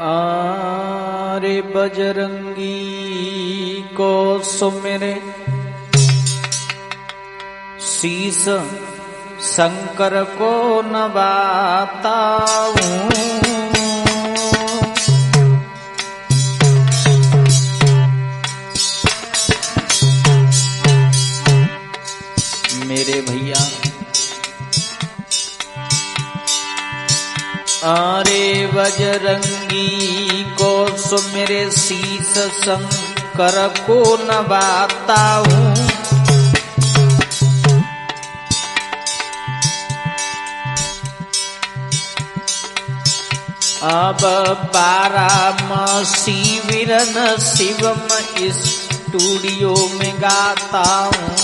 आरे बजरंगी को सुमिरे शीस शंकर को नवाता हूँ। मेरे भैया आरे बजरंगी को सुमिरे शीस शंकर को नवाता हूँ। अब बारामसी वीरन शिवम स्टूडियो में गाता हूँ।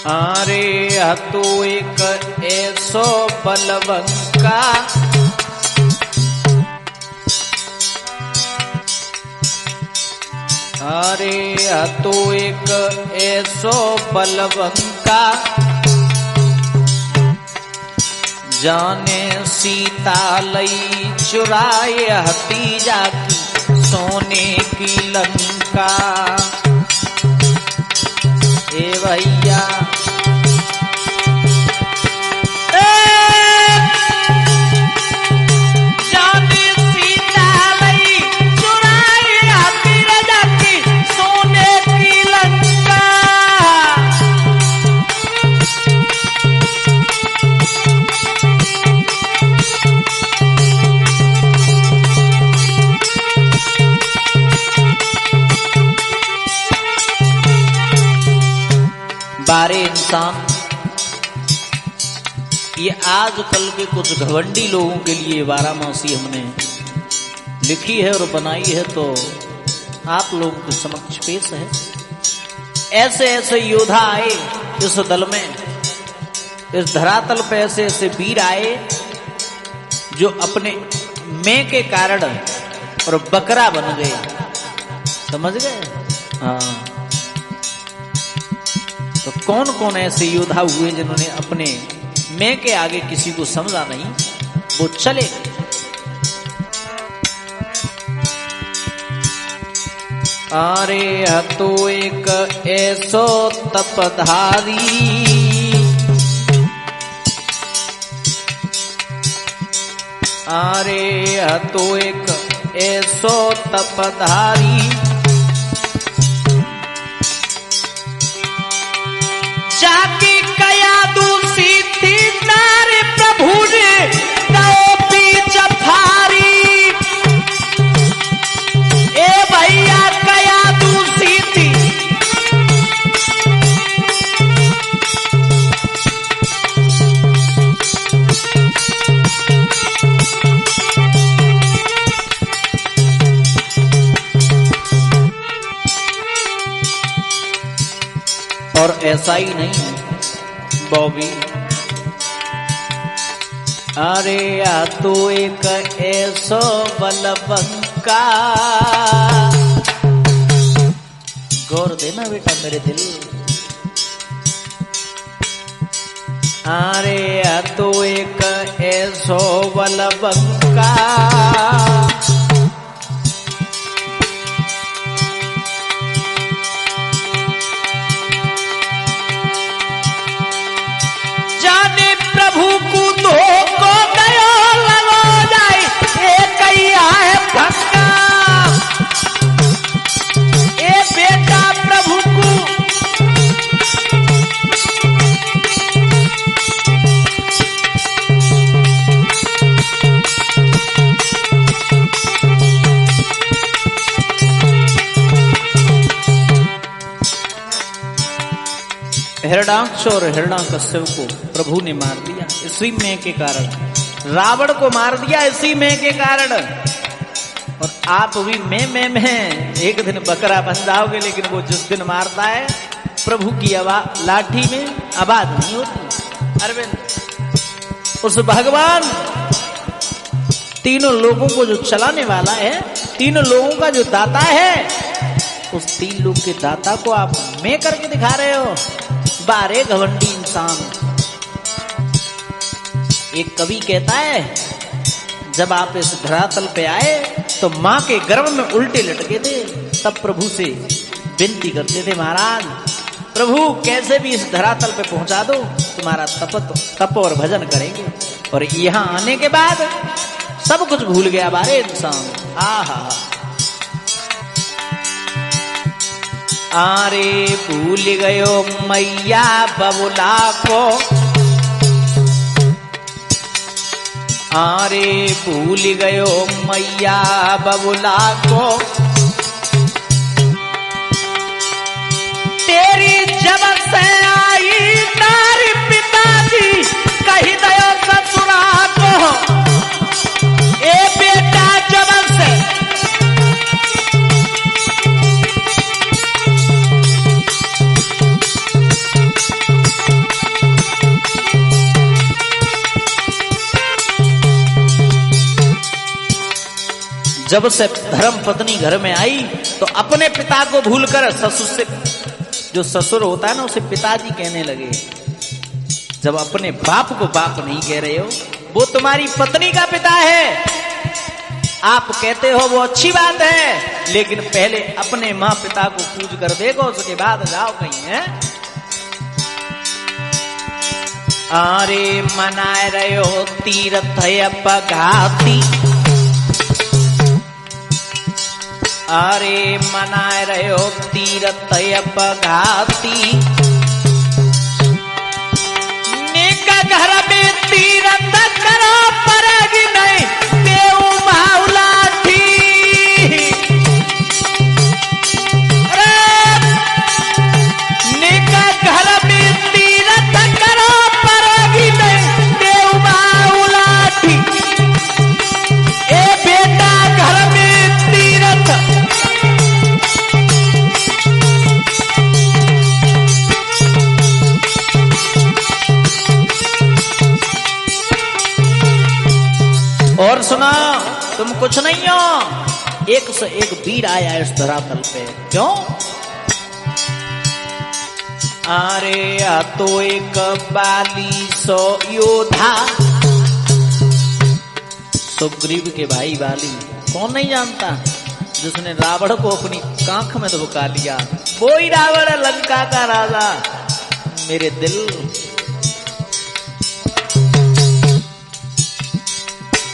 अरे तो एक ऐसो बलवंका अरे तो एक ऐसो बलवंका जाने सीता लई चुराए हतीजा की सोने की लंका। ए भैया जाने सीता लई चुराए हतीजा की सोने की लंका। बारे इंसान ये आजकल के कुछ घमंडी लोगों के लिए बारामासी हमने लिखी है और बनाई है, तो आप लोगों के समक्ष पेश है। ऐसे ऐसे योद्धा आए इस दल में, इस धरातल पे ऐसे ऐसे वीर आए जो अपने मैं के कारण और बकरा बन गए। समझ गए? हाँ। तो कौन कौन ऐसे योद्धा हुए जिन्होंने अपने मैं के आगे किसी को समझा नहीं, वो चले। अरे तो एक ऐसो तपधारी अरे तो एक ऐसो तपधारी जाकी कया दूसी थी नारे प्रभु ने दो बीच फारी। ए भैया कया दूसी थी और ऐसा ही नहीं बॉबी। अरे तो एक ऐसो बलवंका गौर देना बेटा मेरे दिल। अरे तो एक ऐसो बलवंका प्रभु को धोखो गयो लगो जाए एक है भक्का। ए बेटा प्रभु को हिरण्याक्ष और हिरण्याकश्यप को प्रभु ने मार दिया इसी में के कारण। रावण को मार दिया इसी में के कारण। और आप भी मैं एक दिन बकरा बन जाओगे, लेकिन वो जिस दिन मारता है प्रभु की आवाज लाठी में आवाज नहीं होती। अरविंद उस भगवान तीनों लोगों को जो चलाने वाला है, तीनों लोगों का जो दाता है, उस तीन लोग के दाता को आप मैं करके दिखा रहे हो। बारे घमंडी इंसान। एक कवि कहता है जब आप इस धरातल पे आए तो मां के गर्भ में उल्टे लटके थे, तब प्रभु से विनती करते थे, महाराज प्रभु कैसे भी इस धरातल पे पहुंचा दो, तुम्हारा तप और भजन करेंगे। और यहां आने के बाद सब कुछ भूल गया बारे इंसान। आहा आरे भूल गयो मैया बबुला को, आरे भूल गयो मैया बबुला को, तेरी जब से आई तारी पिताजी कही दयो ससुरा को, ए बेटा जब से जब से धर्म पत्नी घर में आई तो अपने पिता को भूलकर ससुर से, जो ससुर होता है ना उसे पिताजी कहने लगे। जब अपने बाप को बाप नहीं कह रहे हो, वो तुम्हारी पत्नी का पिता है। आप कहते हो वो अच्छी बात है, लेकिन पहले अपने माँ पिता को पूज कर देखो, उसके बाद जाओ कहीं। है अरे मनाए रहे हो तीर्थ अपघाती, अरे मनाए रहे हो तीर्थ अपघाती, निका घर में तीर्थ करो पड़ेगी नहीं देव माउलाठी। निका घर में तीर्थ करो पड़ेगी नहीं देव माउलाठी। ए बेटा घर में तीर्थ और सुना, तुम कुछ नहीं हो, एक से एक वीर आया इस धरातल पे। क्यों? अरे आ तो एक बाली सो योधा, सुग्रीव के भाई बाली, कौन नहीं जानता, जिसने रावण को अपनी कांख में धुका लिया, वो ही रावण है, लंका का राजा। मेरे दिल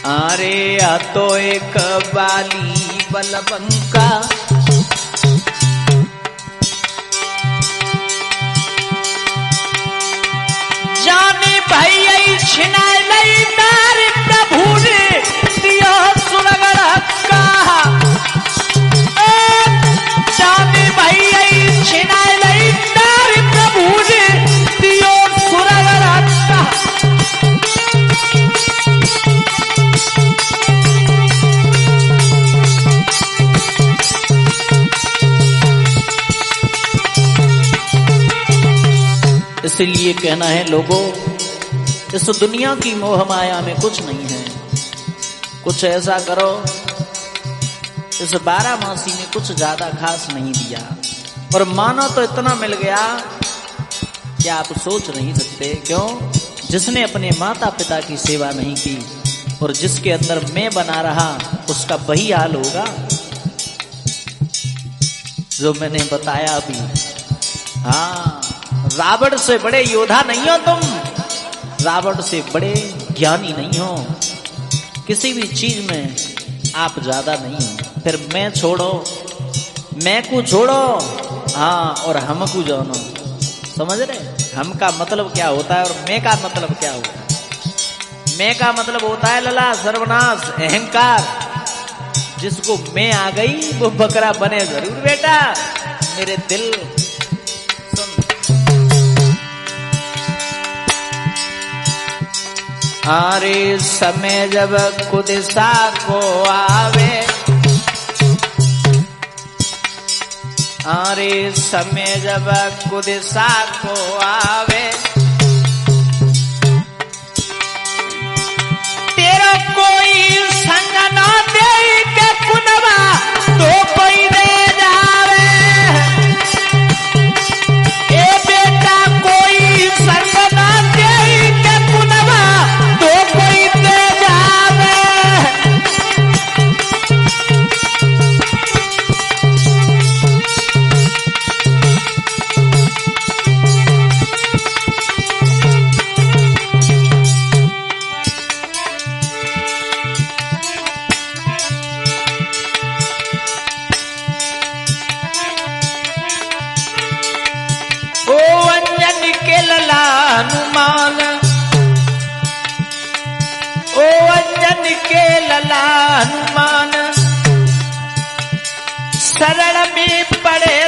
अरे आ तो एक बाली बलबंका, जाने भाई छिना लई नार प्रभु ने दिया सुरगड़ हक्का। जाने भाई छिना लई नार प्रभु ने दिया सुरगड़ हक्का। इसलिए कहना है लोगों, इस दुनिया की मोह माया में कुछ नहीं है। कुछ ऐसा करो, इस 12 मासी में कुछ ज्यादा खास नहीं दिया, और मानो तो इतना मिल गया कि आप सोच नहीं सकते। क्यों? जिसने अपने माता पिता की सेवा नहीं की और जिसके अंदर मैं बना रहा, उसका वही हाल होगा जो मैंने बताया अभी। हाँ, रावण से बड़े योद्धा नहीं हो तुम, रावण से बड़े ज्ञानी नहीं हो, किसी भी चीज में आप ज्यादा नहीं हो। फिर मैं छोड़ो, मैं को छोड़ो, हाँ, और हम को जानो। समझ रहे? हम का मतलब क्या होता है और मैं का मतलब क्या होता है? मैं का मतलब होता है लला सर्वनाश, अहंकार। जिसको मैं आ गई वो बकरा बने जरूर बेटा। मेरे दिल अरे समय जब कुदिशा को आवे, अरे समय जब कुदिसा को आवे तेरा कोई संग ना दे के कुनवा तो कोई दे जावे। ए बेटा कोई संग ना दे के कुनवा तो कोई दे जावे। ललानुमान ओ अंजन के ललानुमान शरण में पड़े